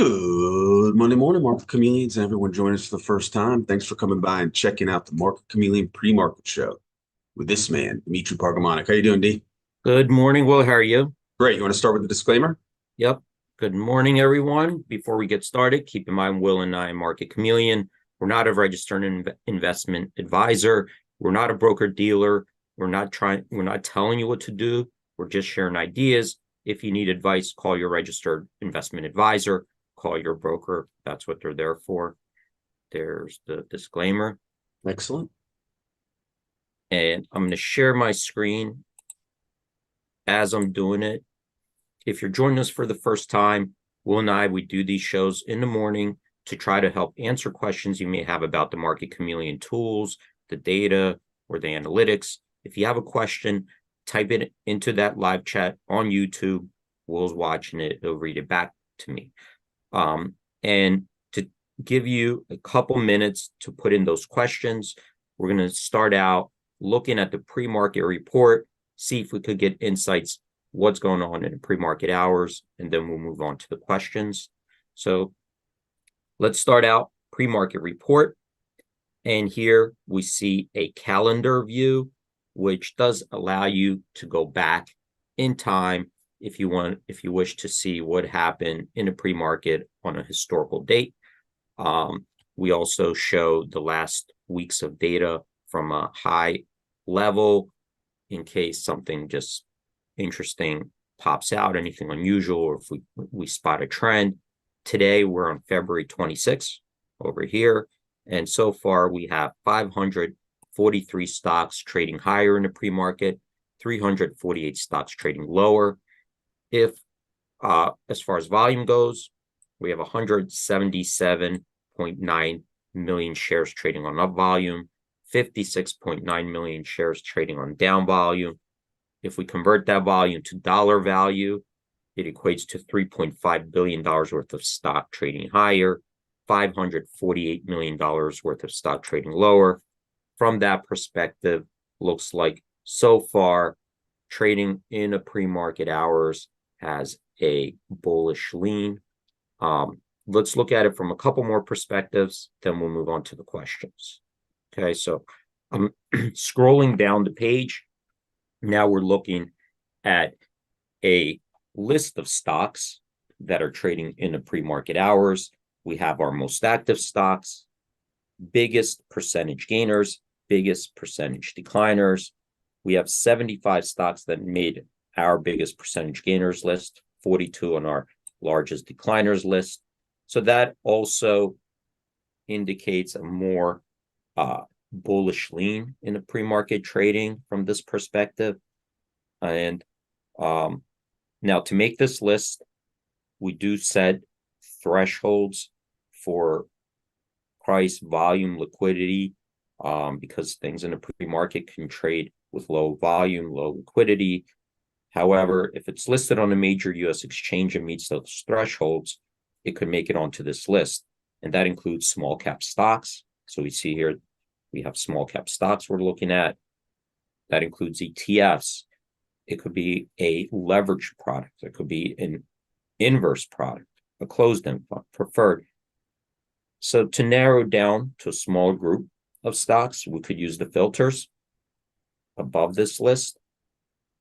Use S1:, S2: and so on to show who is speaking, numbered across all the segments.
S1: Good Monday morning, Market Chameleons, and everyone joining us for the first time. Thanks for coming by and checking out the Market Chameleon pre-market show with this man, Dimitri Pargamonic. How you doing, D?
S2: Good morning, Will. How are you?
S1: Great. You want to start with the disclaimer?
S2: Yep. Good morning, everyone. Before we get started, keep in mind Will and I, Market Chameleon, we're not a registered investment advisor. We're not a broker dealer. We're not telling you what to do. We're just sharing ideas. If you need advice, call your registered investment advisor, call your broker. That's what they're there for. There's the disclaimer.
S1: Excellent.
S2: And I'm going to share my screen as I'm doing it. If you're joining us for the first time, Will and I, we do these shows in the morning to try to help answer questions you may have about the Market Chameleon tools, the data, or the analytics. If you have a question, type it into that live chat on YouTube. Will's watching it. He'll read it back to me. And to give you a couple minutes to put in those questions, we're going to start out looking at the pre-market report, see if we could get insights what's going on in the pre-market hours, and then we'll move on to the questions. So let's start out pre-market report. And here we see a calendar view, which does allow you to go back in time if you wish to see what happened in a pre-market on a historical date. We also show the last weeks of data from a high level in case something just interesting pops out, anything unusual, or if we spot a trend. Today, we're on February 26th over here. And so far, we have 543 stocks trading higher in the pre-market, 348 stocks trading lower. If, as far as volume goes, we have 177.9 million shares trading on up volume, 56.9 million shares trading on down volume. If we convert that volume to dollar value, it equates to $3.5 billion worth of stock trading higher, $548 million worth of stock trading lower. From that perspective, looks like so far trading in a pre-market hours has a bullish lean. Let's look at it from a couple more perspectives, then we'll move on to the questions. Okay, so I'm scrolling down the page. Now we're looking at a list of stocks that are trading in the pre-market hours. We have our most active stocks, biggest percentage gainers, biggest percentage decliners. We have 75 stocks that made our biggest percentage gainers list, 42 on our largest decliners list. So that also indicates a more bullish lean in the pre-market trading from this perspective. And now to make this list, we do set thresholds for price, volume, liquidity, because things in the pre-market can trade with low volume, low liquidity. However, if it's listed on a major U.S. exchange and meets those thresholds, it could make it onto this list. And that includes small cap stocks. So we see here, we have small cap stocks we're looking at. That includes ETFs. It could be a leveraged product. It could be an inverse product, a closed-end fund, preferred. So to narrow down to a small group of stocks, we could use the filters above this list.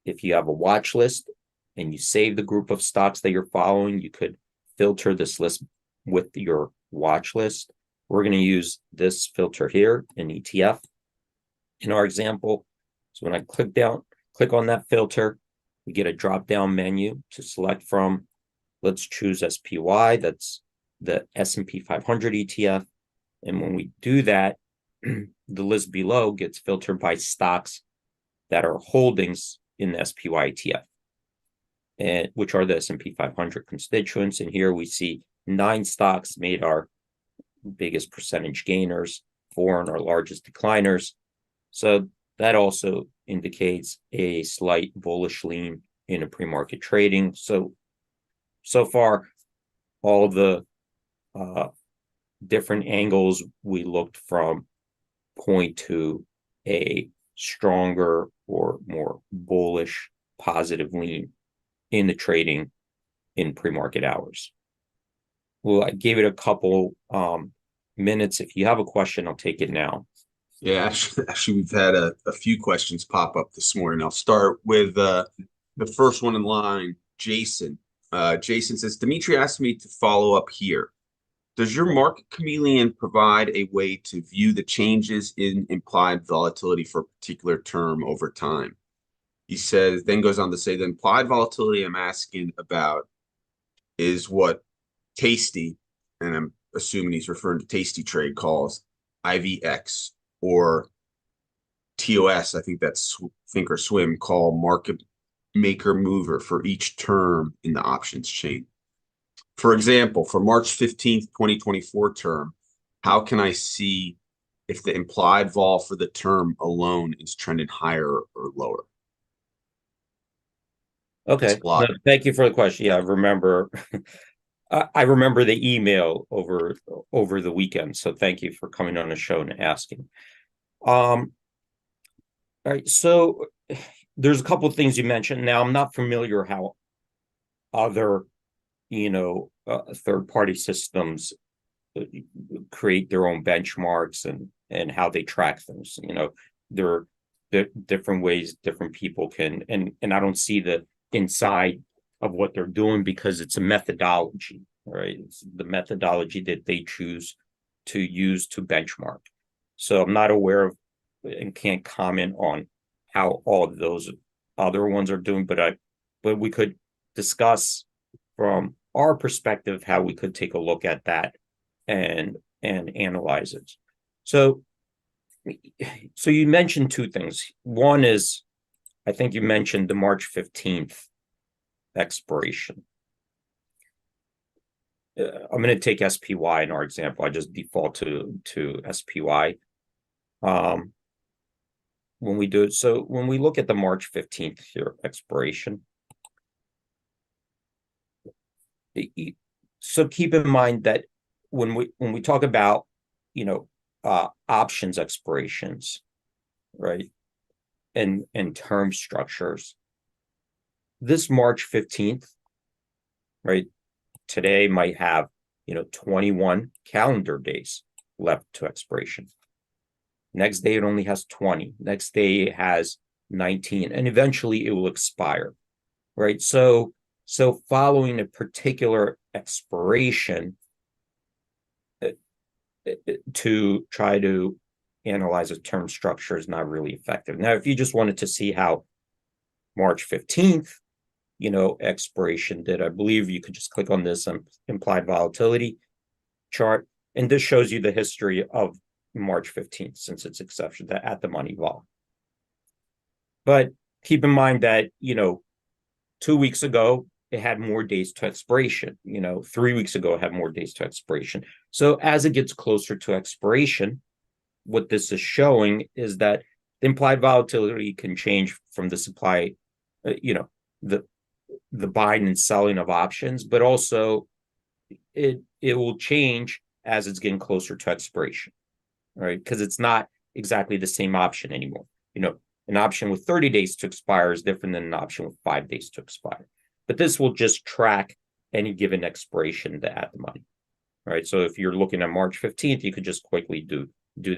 S2: If you have a watch list and you save the group of stocks that you're following, you could filter this list with your watch list. We're going to use this filter here, an ETF, in our example. So when I click on that filter, we get a drop-down menu to select from. Let's choose SPY. That's the S&P 500 ETF. And when we do that, the list below gets filtered by stocks that are holdings in the SPY ETF, and which are the S&P 500 constituents. And here we see 9 stocks made our biggest percentage gainers, 4 on our largest decliners. So that also indicates a slight bullish lean in a pre-market trading. So far, all the different angles we looked from point to a stronger or more bullish positive lean in the trading in pre-market hours. Well, I gave it a couple minutes. If you have a question, I'll take it now.
S1: Yeah, actually, we've had a few questions pop up this morning. I'll start with the first one in line, Jason. Jason says, Dimitri asked me to follow up here. Does your market chameleon provide a way to view the changes in implied volatility for a particular term over time? He says, then goes on to say, the implied volatility I'm asking about is what Tasty, and I'm assuming he's referring to Tasty Trade, calls IVX, or TOS, I think that's Think or Swim, call market maker mover for each term in the options chain. For example, for March 15th, 2024 term, how can I see if the implied vol for the term alone is trending higher or lower? That's
S2: Okay.
S1: a
S2: No,
S1: lot.
S2: thank you for the question. Yeah, I remember. I remember the email over the weekend. So thank you for coming on the show and asking. All right. So there's a couple of things you mentioned. Now, I'm not familiar how other, third-party systems create their own benchmarks and how they track things. There are different ways different people can, and I don't see the inside of what they're doing because it's a methodology, right? It's the methodology that they choose to use to benchmark. So I'm not aware of and can't comment on how all of those other ones are doing, but we could discuss from our perspective how we could take a look at that and analyze it. So you mentioned two things. One is, I think you mentioned the March 15th expiration. I'm going to take SPY in our example. I just default to SPY. When we do it, so when we look at the March 15th here expiration, so keep in mind that when we talk about options expirations, right, and term structures, this March 15th, right, today might have 21 calendar days left to expiration. Next day it only has 20. Next day it has 19, and eventually it will expire, right? So following a particular expiration to try to analyze a term structure is not really effective. Now, if you just wanted to see how March 15th, expiration did, I believe you could just click on this implied volatility chart, and this shows you the history of March 15th since its exception at the money vol. But keep in mind that 2 weeks ago it had more days to expiration. 3 weeks ago it had more days to expiration. So as it gets closer to expiration, what this is showing is that the implied volatility can change from the supply, the buying and selling of options, but also it will change as it's getting closer to expiration, right? Because it's not exactly the same option anymore. An option with 30 days to expire is different than an option with 5 days to expire. But this will just track any given expiration at the money, right? So if you're looking at March 15th, you could just quickly do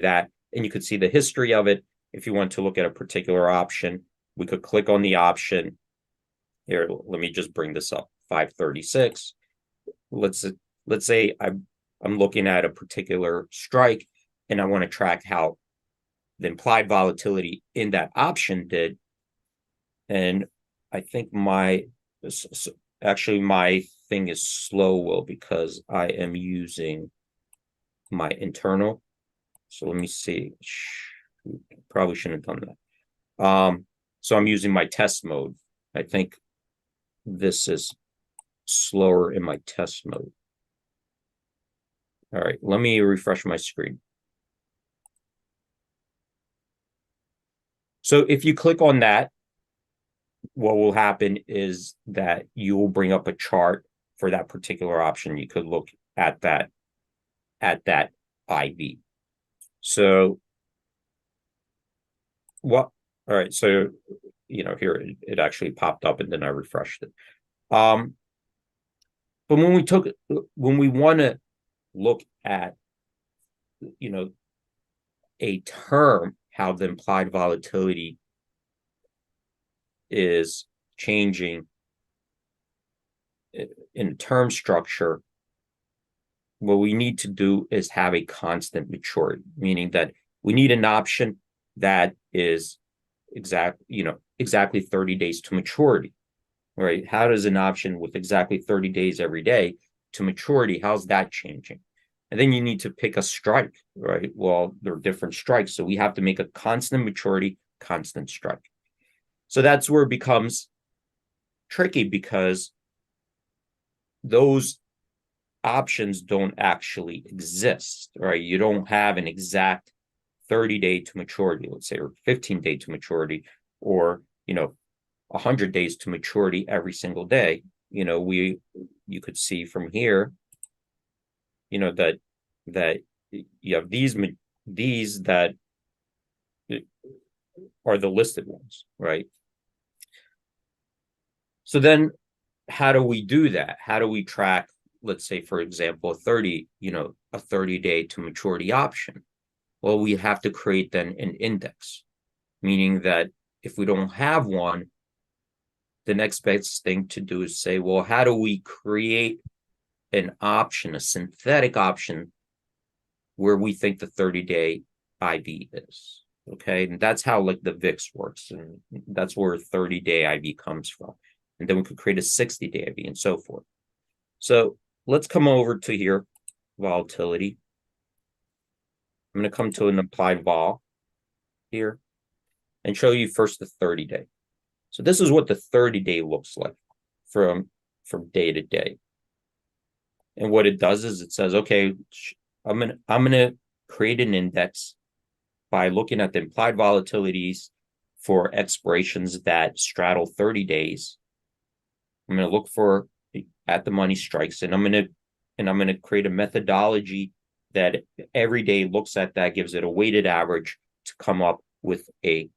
S2: that, and you could see the history of it. If you want to look at a particular option, we could click on the option. Here, let me just bring this up. 536. Let's say I'm looking at a particular strike, and I want to track how the implied volatility in that option did. And I think my thing is slow, Will, because I am using my internal. So let me see. Probably shouldn't have done that. So I'm using my test mode. I think this is slower in my test mode. All right, let me refresh my screen. So if you click on that, what will happen is that you will bring up a chart for that particular option. You could look at that IV. So what? All right. So here it actually popped up, and then I refreshed it. But But when we want to look at, a term, how the implied volatility is changing in term structure, what we need to do is have a constant maturity, meaning that we need an option that is exactly 30 days to maturity, right? How does an option with exactly 30 days every day to maturity, how's that changing? And then you need to pick a strike, right? Well, there are different strikes, so we have to make a constant maturity, constant strike. So that's where it becomes tricky, because those options don't actually exist, right? You don't have an exact 30-day to maturity, let's say, or 15-day to maturity, or 100 days to maturity every single day. You could see from here, that you have these that are the listed ones, right? So then how do we do that? How do we track, let's say, for example, a 30-day to maturity option? Well, we have to create then an index, meaning that if we don't have one, the next best thing to do is say, well, how do we create an option, a synthetic option, where we think the 30-day IV is? Okay, and that's how like the VIX works, and that's where 30-day IV comes from. And then we could create a 60-day IV and so forth. So let's come over to here, volatility. I'm going to come to an implied vol here and show you first the 30-day. So this is what the 30-day looks like from day to day. And what it does is it says, okay, I'm gonna create an index by looking at the implied volatilities for expirations that straddle 30 days. I'm going to look for at the money strikes, and I'm going to create a methodology that every day looks at that, gives it a weighted average to come up with a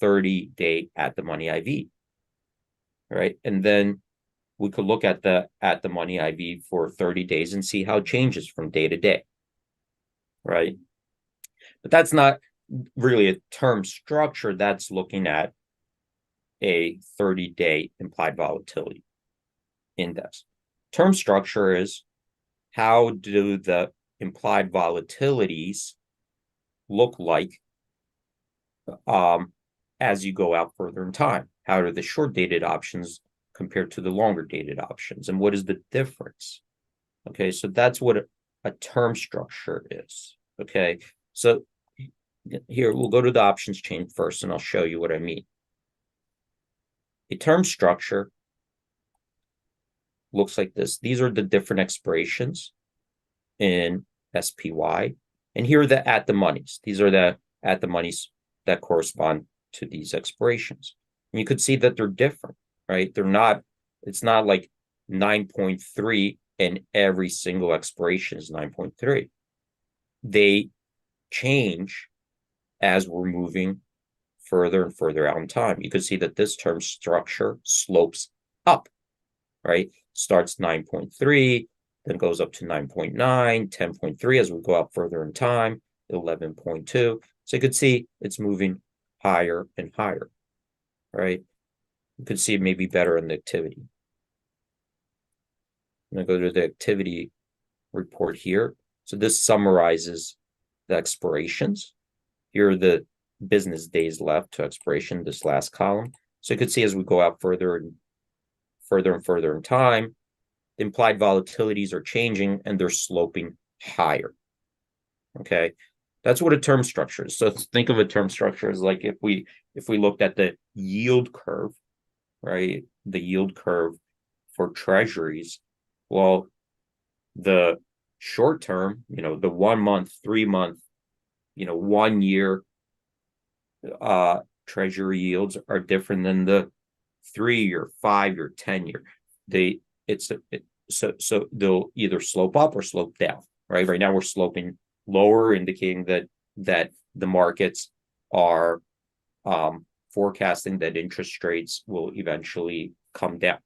S2: 30-day at the money IV, right? And then we could look at the money IV for 30 days and see how it changes from day to day, right? But that's not really a term structure. That's looking at a 30-day implied volatility index. Term structure is, how do the implied volatilities look like as you go out further in time? How are the short dated options compared to the longer dated options, and what is the difference? Okay, so that's what a term structure is. Okay, so here we'll go to the options chain first, and I'll show you what I mean. A term structure looks like this. These are the different expirations in SPY, and here are the at the monies. These are the at the monies that correspond to these expirations. And you could see that they're different, right? It's not like 9.3 and every single expiration is 9.3. They change as we're moving further and further out in time. You could see that this term structure slopes up, right? Starts 9.3, then goes up to 9.9, 10.3 as we go up further in time, 11.2. So you could see it's moving higher and higher, right? You could see it maybe better in the activity. I'm going to go to the activity report here. So this summarizes the expirations. Here are the business days left to expiration, this last column. So you could see as we go out further and further in time, the implied volatilities are changing and they're sloping higher. Okay, that's what a term structure is. So think of a term structure as like if we looked at the yield curve, right? The yield curve for treasuries. Well, the short term, the 1 month, 3 month, 1 year treasury yields are different than the 3-year, 5-year, 10-year. So they'll either slope up or slope down, right? Right now we're sloping lower, indicating that the markets are forecasting that interest rates will eventually come down.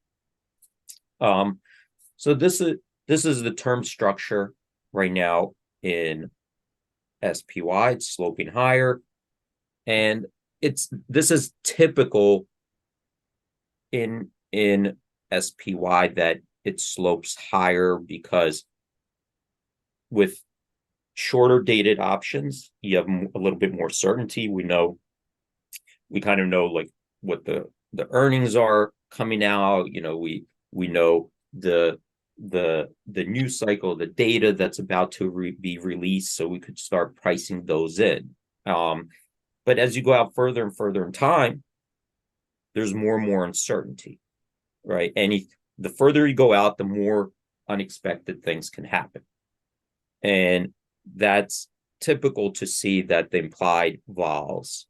S2: So this is the term structure right now in SPY. It's sloping higher, and this is typical in SPY that it slopes higher because with shorter dated options, you have a little bit more certainty. We kind of know like what the earnings are coming out. We know the news cycle, the data that's about to be released, so we could start pricing those in. But as you go out further and further in time, there's more and more uncertainty, right? And the further you go out, the more unexpected things can happen. And that's typical to see that the implied vols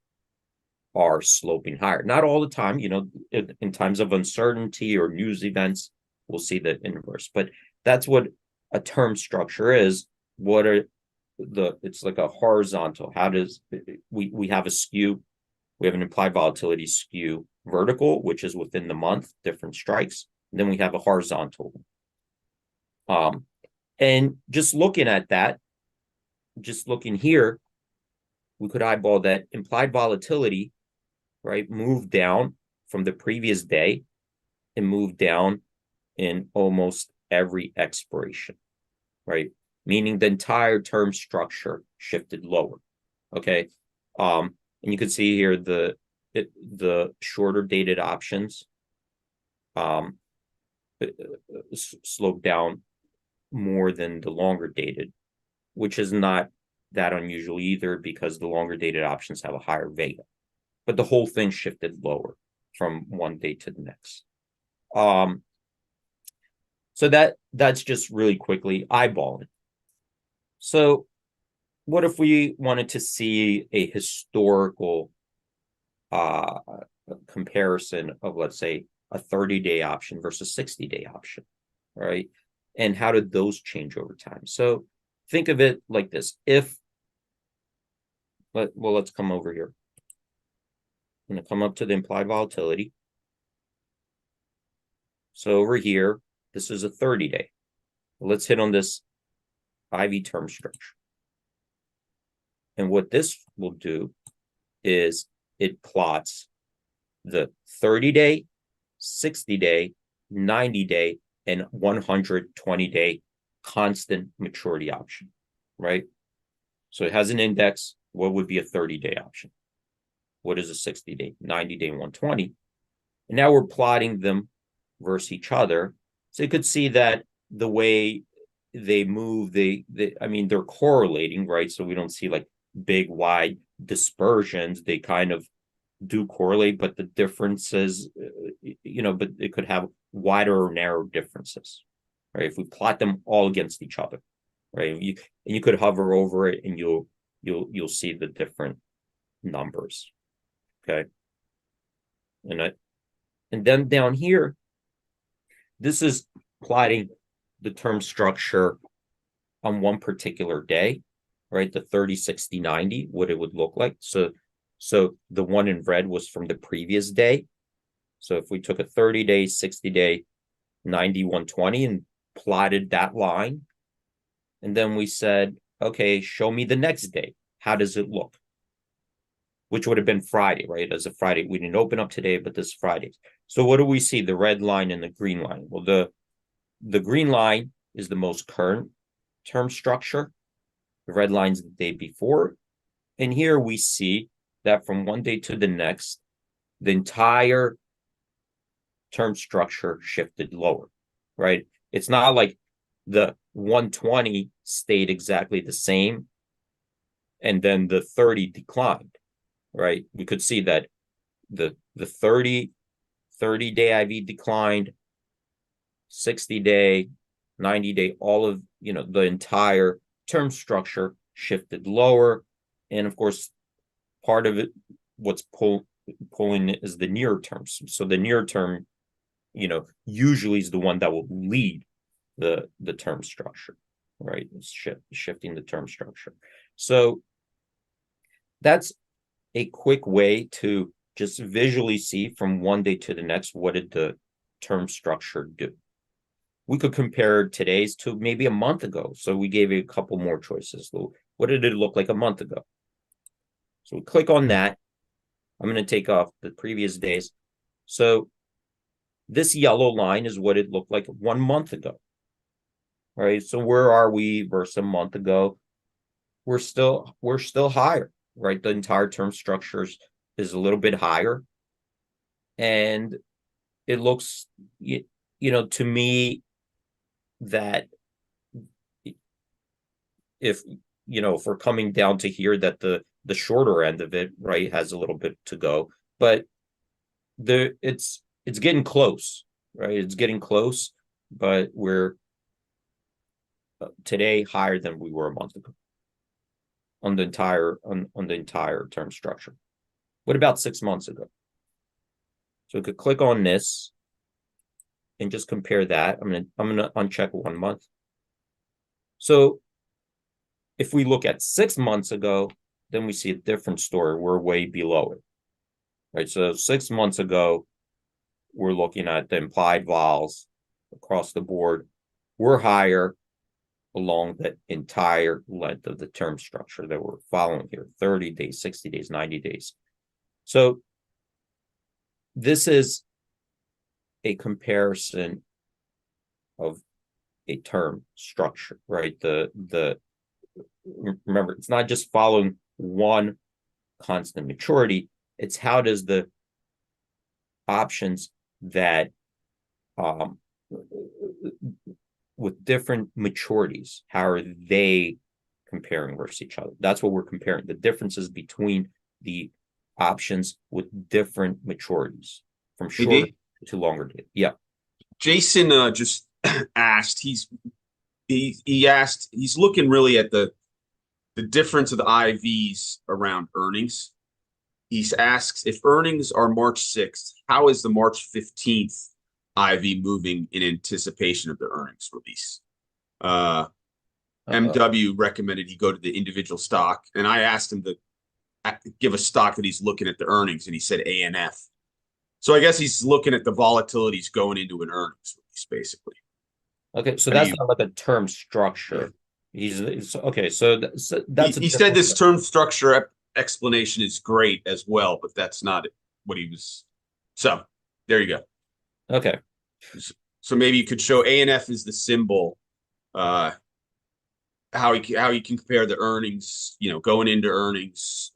S2: are sloping higher. Not all the time, in times of uncertainty or news events, we'll see the inverse. But that's what a term structure is. It's like a horizontal. How does we have a skew? We have an implied volatility skew vertical, which is within the month, different strikes. And then we have a horizontal. And just looking at that, just looking here, we could eyeball that implied volatility, right, moved down from the previous day and moved down in almost every expiration, right? Meaning the entire term structure shifted lower. Okay. And you can see here the shorter dated options slowed down more than the longer dated, which is not that unusual either because the longer dated options have a higher vega. But the whole thing shifted lower from one day to the next. So that's just really quickly eyeballing. So what if we wanted to see a historical comparison of, let's say, a 30-day option versus 60-day option, right? And how did those change over time? So think of it like this. Let's come over here. I'm going to come up to the implied volatility. So over here, this is a 30-day. Let's hit on this IV term structure. And what this will do is it plots the 30-day, 60-day, 90-day, and 120-day constant maturity option, right? So it has an index. What would be a 30-day option? What is a 60-day, 90-day, 120? And now we're plotting them versus each other. So you could see that the way they move, they're correlating, right? So we don't see like big, wide dispersions. They kind of do correlate, but the differences, but it could have wider or narrow differences, right? If we plot them all against each other, right? You could hover over it and you'll see the different numbers, okay? And then down here, this is plotting the term structure on one particular day, right? The 30, 60, 90, what it would look like. So the one in red was from the previous day. So if we took a 30-day, 60-day, 90, 120 and plotted that line, and then we said, okay, show me the next day. How does it look? Which would have been Friday, right? As a Friday. We didn't open up today, but this is Friday. So what do we see? The red line and the green line. Well, the green line is the most current term structure. The red line's the day before. And here we see that from one day to the next, the entire term structure shifted lower, right? It's not like the 120 stayed exactly the same and then the 30 declined, right? We could see that the 30-day IV declined, 60-day, 90-day, all of, the entire term structure shifted lower. And of course, part of it, what's pulling is the near term. So the near term, usually is the one that will lead the term structure, right? It's shifting the term structure. So that's a quick way to just visually see from one day to the next, what did the term structure do? we could compare today's to maybe a month ago. So we gave you a couple more choices. What did it look like a month ago? So we click on that. I'm going to take off the previous days. So this yellow line is what it looked like 1 month ago. Right. So where are we versus a month ago? We're still higher, right? The entire term structures is a little bit higher. And it looks, to me that if we're coming down to here, that the shorter end of it, right, has a little bit to go, but it's getting close, right? It's getting close, but we're today higher than we were a month ago on the entire term structure. What about 6 months ago? So we could click on this and just compare that. I'm gonna uncheck 1 month. So if we look at 6 months ago, then we see a different story. We're way below it, right? So 6 months ago, we're looking at the implied vols across the board. We're higher along the entire length of the term structure that we're following here, 30 days, 60 days, 90 days. So this is a comparison of a term structure, right? Remember, it's not just following one constant maturity. It's how does the options that with different maturities, how are they comparing versus each other? That's what we're comparing, the differences between the options with different maturities from shorter to longer date. Yeah.
S1: Jason just asked, he's looking really at the difference of the IVs around earnings. He asks, if earnings are March 6th, how is the March 15th IV moving in anticipation of the earnings release? MW recommended he go to the individual stock, and I asked him to give a stock that he's looking at the earnings, and he said ANF. So I guess he's looking at the volatilities going into an earnings release, basically.
S2: Okay, so that's not like a term structure. Okay, so that's
S1: he said this term structure explanation is great as well, but that's not what he was. So there you go.
S2: Okay.
S1: So maybe you could show ANF is the symbol. How he can compare the earnings, going into earnings.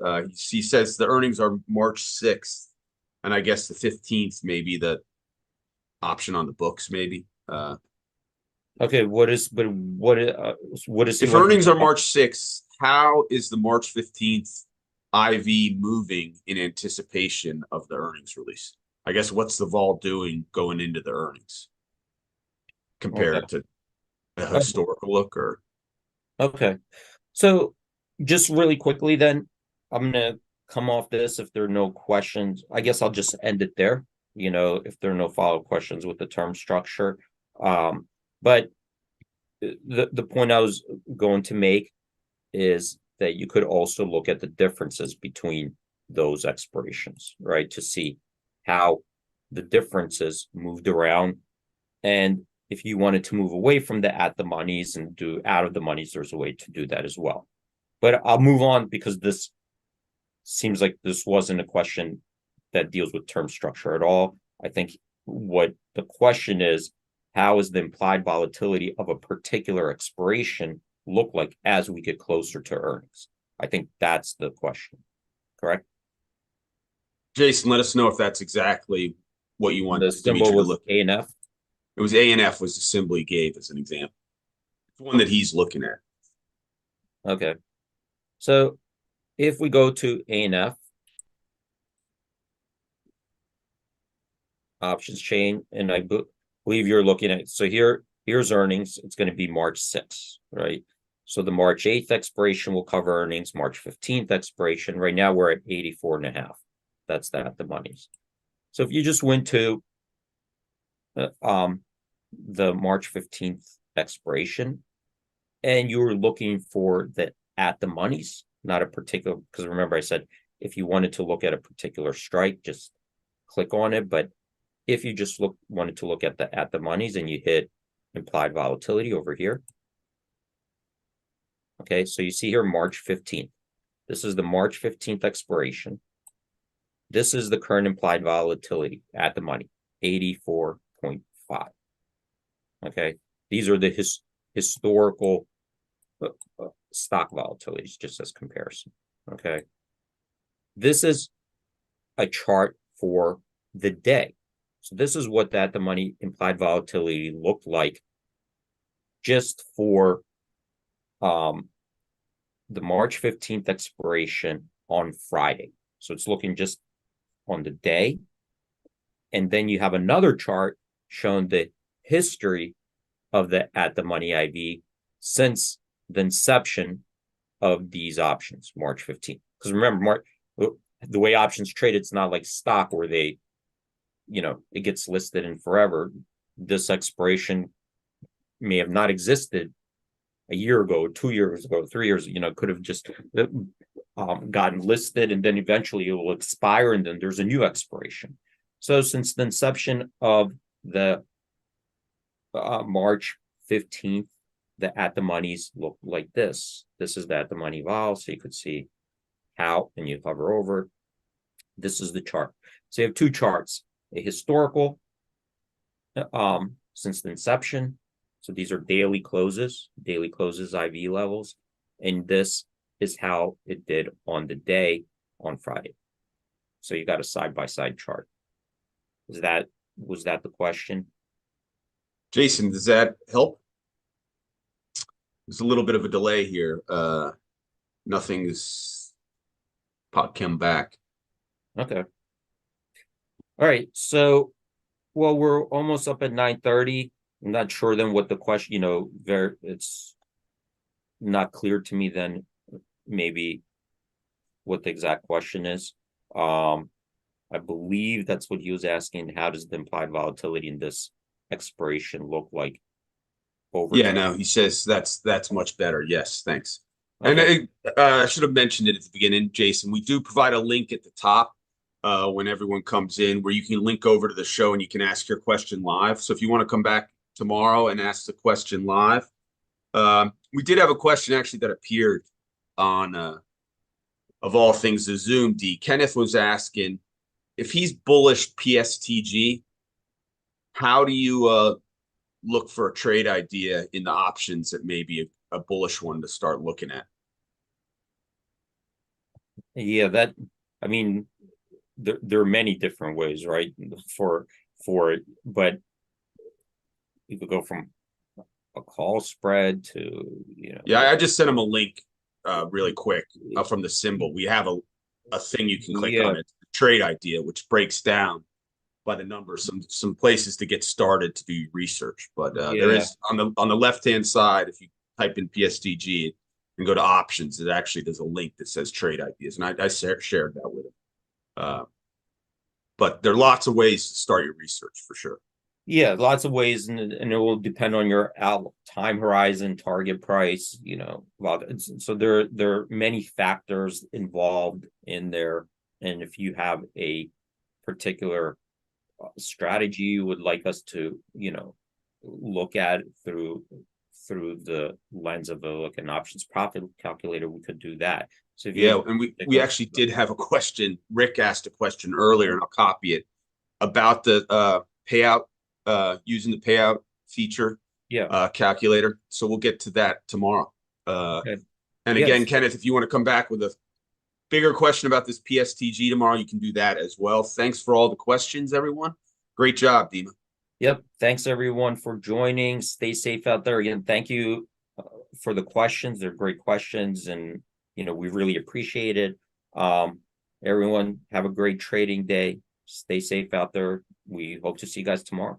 S1: He says the earnings are March 6th, and I guess the 15th may be the option on the books, maybe.
S2: Okay, what is
S1: if earnings are March 6th, how is the March 15th IV moving in anticipation of the earnings release? I guess what's the vol doing going into the earnings compared to a historical look? Or
S2: okay, so just really quickly, then I'm gonna come off this. If there are no questions, I guess I'll just end it there. If there are no follow-up questions with the term structure, but the point I was going to make is that you could also look at the differences between those expirations, right, to see how the differences moved around. And if you wanted to move away from the at the monies and do out of the monies, there's a way to do that as well. But I'll move on because this seems like this wasn't a question that deals with term structure at all. I think what the question is, how is the implied volatility of a particular expiration look like as we get closer to earnings? I think that's the question. Correct?
S1: Jason, let us know if that's exactly what you want.
S2: The symbol was ANF.
S1: It was ANF was the symbol he gave as an example. It's one that he's looking at.
S2: Okay. So if we go to ANF, options chain, and I believe you're looking at, so here's earnings. It's going to be March 6th, right? So the March 8th expiration will cover earnings, March 15th expiration. Right now we're at 84.5. That's the monies. So if you just went to the March 15th expiration and you were looking for the at the monies, not a particular, because remember I said if you wanted to look at a particular strike, just click on it. But if you just wanted to look at the monies and you hit implied volatility over here. Okay, so you see here March 15th. This is the March 15th expiration. This is the current implied volatility at the money, 84.5. Okay, these are the historical stock volatilities, just as comparison. Okay, this is a chart for the day. So this is what that the money implied volatility looked like just for the March 15th expiration on Friday. So it's looking just on the day. And then you have another chart showing the history of the at the money IV since the inception of these options, March 15th. Because remember, the way options trade, it's not like stock where they, it gets listed in forever. This expiration may have not existed a year ago, 2 years ago, 3 years, could have just gotten listed, and then eventually it will expire, and then there's a new expiration. So since the inception of the March 15th, the at the monies look like this. This is the at the money vol, so you could see how, and you hover over. This is the chart. So you have two charts, a historical since the inception. So these are daily closes IV levels. And this is how it did on the day on Friday. So you got a side-by-side chart. Was that the question?
S1: Jason, does that help? There's a little bit of a delay here. Nothing's come back.
S2: Okay. All right. So, well, we're almost up at 9:30. I'm not sure then what the question, it's not clear to me then maybe what the exact question is. I believe that's what he was asking. How does the implied volatility in this expiration look like over
S1: Yeah,
S2: time?
S1: no, he says that's much better. Yes, thanks.
S2: Okay.
S1: And I should have mentioned it at the beginning, Jason. We do provide a link at the top when everyone comes in where you can link over to the show and you can ask your question live. So if you want to come back tomorrow and ask the question live, we did have a question actually that appeared on of all things the Zoom. D. Kenneth was asking if he's bullish PSTG, how do you look for a trade idea in the options that may be a bullish one to start looking at?
S2: Yeah, I mean, there are many different ways, right? But you could go from a call spread to,
S1: Yeah, I just sent him a link really quick from the symbol. We have a thing you can click on it, trade idea, which breaks down by the numbers, some places to get started to do research. But there is on the left-hand side, if you type in PSTG and go to options, it actually there's a link that says trade ideas, and I shared that with him. But there are lots of ways to start your research for sure.
S2: Yeah, lots of ways, and it will depend on your time horizon, target price, so there are many factors involved in there. And if you have a particular strategy you would like us to, look at through the lens of an options profit calculator, we could do that. So if
S1: yeah, and we actually did have a question. Rick asked a question earlier, and I'll copy it about the payout, using the payout feature calculator. So we'll get to that tomorrow.
S2: Okay.
S1: And again, Kenneth, if you want to come back with a bigger question about this PSTG tomorrow, you can do that as well. Thanks for all the questions, everyone. Great job, Dima.
S2: Yep. Thanks, everyone, for joining. Stay safe out there. Again, thank you for the questions. They're great questions, and, we really appreciate it. Everyone, have a great trading day. Stay safe out there. We hope to see you guys tomorrow.